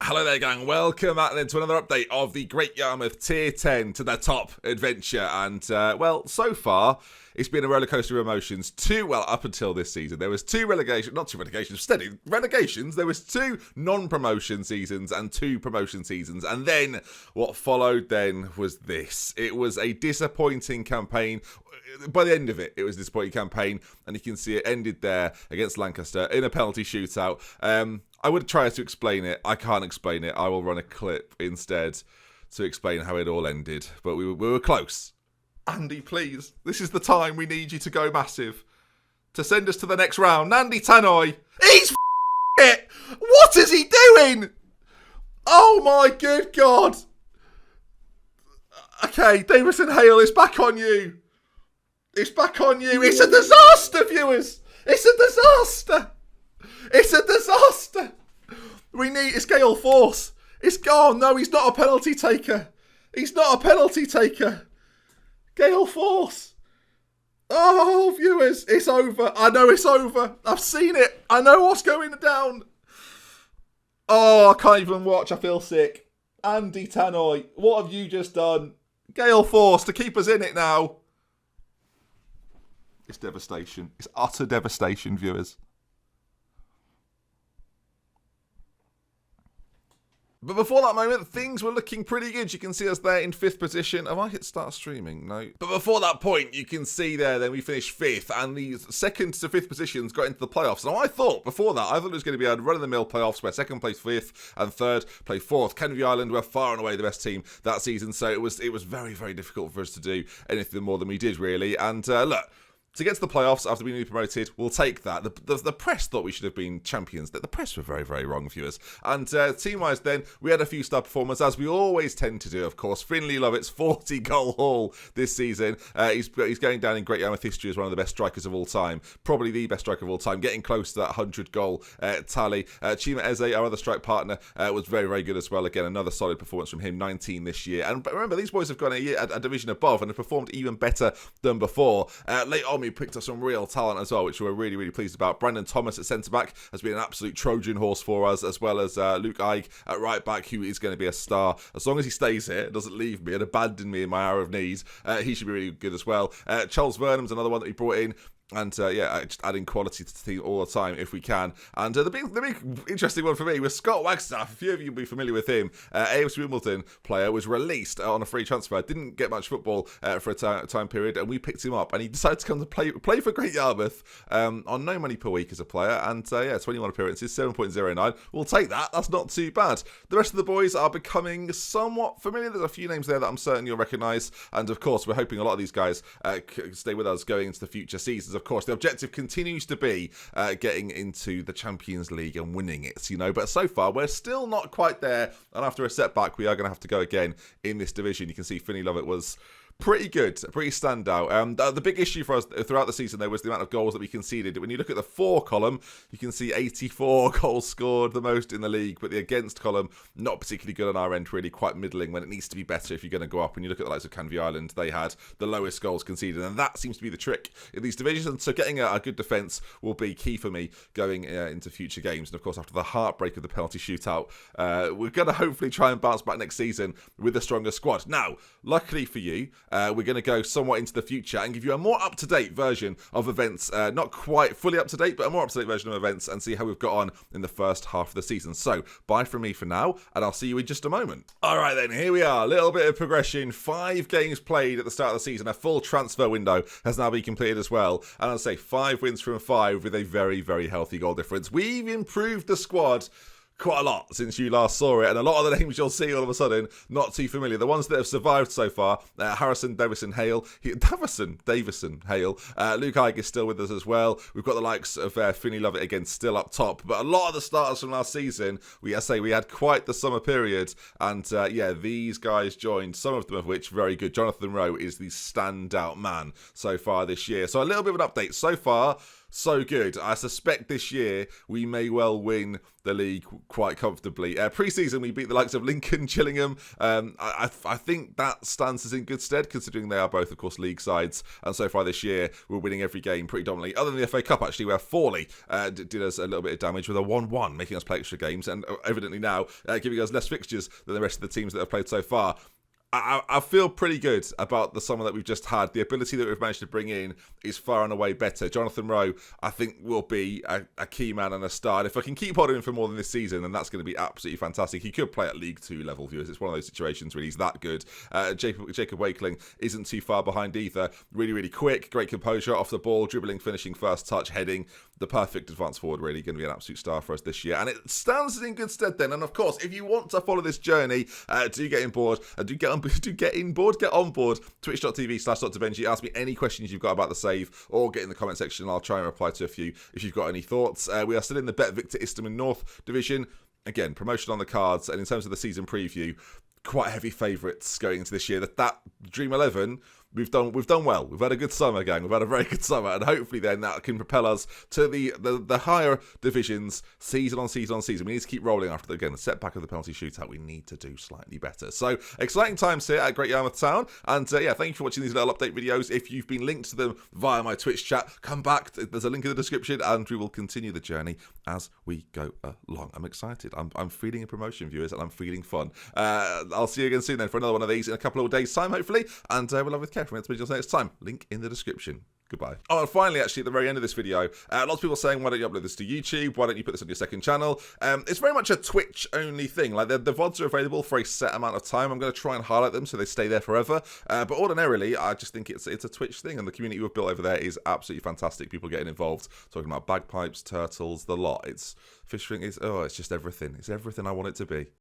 Hello there, gang. Welcome back then to another update of the Great Yarmouth Tier 10 to the top adventure. And, well, so far, it's been a rollercoaster of emotions. Up until this season, there was relegations. There was 2 non-promotion seasons and 2 promotion seasons. And then what followed then was this. It was a disappointing campaign. By the end of it, it was a disappointing campaign. And you can see it ended there against Lancaster in a penalty shootout. I would try to explain it. I can't explain it. I will run a clip instead to explain how it all ended. But we were close. Andy, please. This is the time we need you to go massive. To send us to the next round. Nandi Tannoy. He's it! What is he doing? Oh my good God. Okay, Davison Hale, it's back on you. It's back on you. It's a disaster, viewers. It's a disaster. It's a disaster. It's Gale Force. No, he's not a penalty taker. He's not a penalty taker. Gale Force. Oh, viewers, it's over. I know it's over. I've seen it. I know what's going down. Oh, I can't even watch. I feel sick. Andy Tannoy, what have you just done? Gale Force to keep us in it now. It's devastation. It's utter devastation, viewers. But before that moment, things were looking pretty good. You can see us there in 5th position. Have I hit start streaming? No. But before that point, you can see there, then we finished 5th. And the 2nd to 5th positions got into the playoffs. Now, I thought it was going to be a run-of-the-mill playoffs where 2nd plays 5th and 3rd play 4th. Canvey Island were far and away the best team that season. So it was very, very difficult for us to do anything more than we did, really. And look. To get to the playoffs after being newly promoted, we'll take that. The press thought we should have been champions. The press were very, very wrong, viewers. And team-wise then, we had a few star performers, as we always tend to do, of course. Finley Lovett's 40-goal haul this season. He's going down in Great Yarmouth history as one of the best strikers of all time. Probably the best striker of all time, getting close to that 100-goal tally. Chima Eze, our other strike partner, was very, very good as well. Again, another solid performance from him, 19 this year. And remember, these boys have gone a division above and have performed even better than before. Late on, we picked up some real talent as well, which we're really, really pleased about. Brandon Thomas at centre-back has been an absolute Trojan horse for us, as well as Luke Ige at right-back, who is going to be a star. As long as he stays here, doesn't leave me and abandon me in my hour of needs, he should be really good as well. Charles Vernham's another one that we brought in. And, just adding quality to the team all the time if we can. And the big interesting one for me was Scott Wagstaff. A few of you will be familiar with him. AFC Wimbledon player, was released on a free transfer. Didn't get much football for a time period, and we picked him up. And he decided to come to play for Great Yarmouth on no money per week as a player. And, 21 appearances, 7.09. We'll take that. That's not too bad. The rest of the boys are becoming somewhat familiar. There's a few names there that I'm certain you'll recognise. And, of course, we're hoping a lot of these guys stay with us going into the future seasons. Of course, the objective continues to be getting into the Champions League and winning it, but so far we're still not quite there, and after a setback we are going to have to go again in this division. You can see Finley Lovett was pretty good, pretty standout. The big issue for us throughout the season, though, was the amount of goals that we conceded. When you look at the for column, you can see 84 goals scored, the most in the league, but the against column, not particularly good on our end, really quite middling, when it needs to be better if you're going to go up. When you look at the likes of Canvey Island, they had the lowest goals conceded, and that seems to be the trick in these divisions. And so getting a good defence will be key for me going into future games. And of course, after the heartbreak of the penalty shootout, we're going to hopefully try and bounce back next season with a stronger squad. Now, luckily for you, we're going to go somewhat into the future and give you a more up-to-date version of events. Not quite fully up-to-date, but a more up-to-date version of events, and see how we've got on in the first half of the season. So, bye from me for now, and I'll see you in just a moment. Alright then, here we are. A little bit of progression. 5 games played at the start of the season. A full transfer window has now been completed as well. And I'll say 5 wins from 5 with a very, very healthy goal difference. We've improved the squad quite a lot since you last saw it, and a lot of the names you'll see all of a sudden not too familiar. The ones that have survived so far: Davison Hale, Luke Ige is still with us as well. We've got the likes of Finley Lovett again still up top, but a lot of the starters from last season, we had quite the summer period, and these guys joined, some of them of which very good. Jonathan Rowe is the standout man so far this year. So a little bit of an update so far. so good. I suspect this year we may well win the league quite comfortably. Pre-season, we beat the likes of Lincoln, Gillingham. I think that stands us in good stead, considering they are both, of course, league sides. And so far this year, we're winning every game pretty dominantly, other than the FA Cup, actually, where Forley did us a little bit of damage with a 1-1, making us play extra games, and evidently now giving us less fixtures than the rest of the teams that have played so far. I feel pretty good about the summer that we've just had. The ability that we've managed to bring in is far and away better. Jonathan Rowe, I think, will be a key man and a star. And if I can keep holding him for more than this season, then that's going to be absolutely fantastic. He could play at League 2 level, viewers. It's one of those situations where he's that good. Jacob Wakeling isn't too far behind either. Really, really quick, great composure off the ball, dribbling, finishing, first touch, heading. The perfect advance forward, really going to be an absolute star for us this year. And it stands us in good stead then. And of course, if you want to follow this journey, do get on board. Get on board. Twitch.tv/DoctorBenjy. Ask me any questions you've got about the save, or get in the comment section and I'll try and reply to a few if you've got any thoughts. We are still in the Bet Victor Isterman North division. Again, promotion on the cards. And in terms of the season preview, quite heavy favourites going into this year. That Dream 11, we've done well. We've had a good summer, gang. We've had a very good summer, and hopefully then that can propel us to the higher divisions season on season. We need to keep rolling after, again, the setback of the penalty shootout. We need to do slightly better. So, exciting times here at Great Yarmouth Town, and thank you for watching these little update videos. If you've been linked to them via my Twitch chat, come back. There's a link in the description, and we will continue the journey as we go along. I'm excited. I'm feeling a promotion, viewers, and I'm feeling fun. I'll see you again soon then for another one of these in a couple of days' time, hopefully, and we'll have with Kev from NVidia next time. Link in the description. Goodbye. Oh, and finally, actually, at the very end of this video, lots of people saying, why don't you upload this to YouTube? Why don't you put this on your second channel? It's very much a Twitch-only thing. Like, the VODs are available for a set amount of time. I'm going to try and highlight them so they stay there forever. But ordinarily, I just think it's a Twitch thing, and the community we've built over there is absolutely fantastic. People getting involved, talking about bagpipes, turtles, the lot. It's fishing. It's just everything. It's everything I want it to be.